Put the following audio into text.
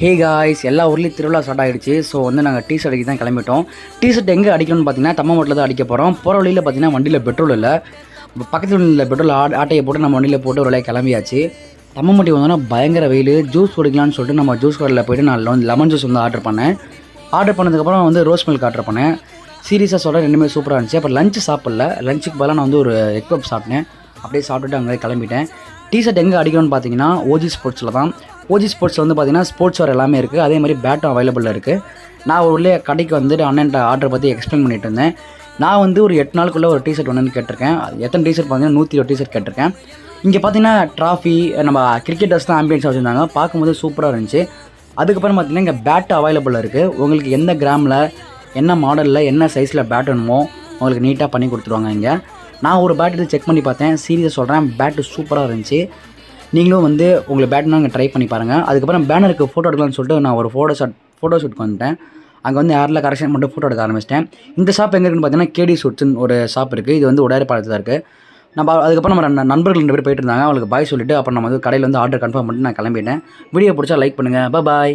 Hey guys, எல்லா ஊர்லேயும் திருவிழா ஸ்டார்ட் ஆகிடுச்சு. ஸோ வந்து நாங்கள் டீ ஷர்ட் அடிக்க தான் கிளம்பிட்டோம். டீ ஷர்ட் எங்கே அடிக்கணும்னு பார்த்தீங்கன்னா தம்மமட்டில் தான் அடிக்க போகிறோம். போகிற வழியில் பார்த்தீங்கன்னா வண்டியில் பெட்ரோல் இல்லை. பக்கத்தில் உள்ள பெட்ரோல் ஆட்டையை போட்டு நம்ம வண்டியில் போட்டு ஒரு வழியாக கிளம்பியாச்சு. தம்மமட்டி வந்தோன்னா பயங்கர வெயில். ஜூஸ் குடிக்கலான்னு சொல்லிட்டு நம்ம ஜூஸ் கடையில் போய்ட்டு நான் லெமன் ஜூஸ் வந்து ஆர்டர் பண்ணேன். ஆர்டர் பண்ணதுக்கப்புறம் வந்து ரோஸ் மில்க் ஆர்டர் பண்ணேன். சீரியஸாக சொல்கிறேன், ரெண்டுமே சூப்பராக இருந்துச்சு. அப்புறம் லஞ்சு சாப்பிடல. லஞ்சுக்கு பதிலாக நான் வந்து ஒரு எக் பப் சாப்பிட்டேன். அப்படியே சாப்பிட்டுட்டு அங்கே கிளம்பிட்டேன். டீ ஷர்ட் எங்கே அடிக்கணும்னு பார்த்தீங்கன்னா ஓஜி ஸ்போர்ட்ஸில் தான். ஓஜி ஸ்போர்ட்ஸில் வந்து பார்த்தீங்கன்னா ஸ்போர்ட்ஸ் வேர் எல்லாமே இருக்குது. அதே மாதிரி பேட்டும் அவைலபிளில் இருக்குது. நான் உள்ளே கடைக்கு வந்துட்டு அண்ணன்ட்ட ஆர்டர் பற்றி எக்ஸ்பிளைன் பண்ணிட்டு இருந்தேன். நான் வந்து ஒரு 8 நாளுக்குள்ளே ஒரு டீ ஷர்ட் ஒன்று கேட்டிருக்கேன். எத்தனை டீ ஷர்ட் பார்த்தீங்கன்னா 120 டீ ஷர்ட் கேட்டிருக்கேன். இங்கே பார்த்தீங்கன்னா ட்ராஃபி நம்ம கிரிக்கெட்டர்ஸ் தான் ஆம்பியன்ஸ் வச்சுருந்தாங்க. பார்க்கும்போது சூப்பராக இருந்துச்சு. அதுக்கப்புறம் பார்த்தீங்கன்னா இங்கே பேட்டு அவைலபிளில் இருக்குது. உங்களுக்கு எந்த கிராமில் என்ன மாடலில் என்ன சைஸில் பேட் வேணுமோ உங்களுக்கு நீட்டாக பண்ணி கொடுத்துருவாங்க. இங்கே நான் ஒரு பேட் செக் பண்ணி பார்த்தேன். சீரியஸாக சொல்கிறேன், பேட்டு சூப்பராக இருந்துச்சு. நீங்களும் வந்து உங்களை பேட்னா அங்கே ட்ரை பண்ணி பாருங்கள். அதுக்கப்புறம் பேனருக்கு ஃபோட்டோ எடுக்கலாம்னு சொல்லிட்டு நான் ஒரு ஃபோட்டோ ஷூட் வந்துட்டேன். அங்கே வந்து ஏரில் கரெக்ஷன் மட்டும் ஃபோட்டோ எடுக்க ஆரம்பிச்சிட்டேன். இந்த ஷாப் எங்கே இருக்குன்னு பார்த்தீங்கன்னா கேடி ஷூட்ஸ்னு ஒரு ஷாப் இருக்குது. இது வந்து உடையார்பாளையத்தில் இருக்குது. நம்ம அதுக்கப்புறம் நம்ம நண்பர்கள் 2 பேர் போயிட்டு இருந்தாங்க. அவங்களுக்கு பாய் சொல்லிவிட்டு அப்புறம் நம்ம வந்து கடையில் வந்து ஆர்டர் கன்ஃபார்ம் பண்ணிட்டு நான் கிளம்பிட்டேன். வீடியோ பிடிச்சா லைக் பண்ணுங்கள். பாய்.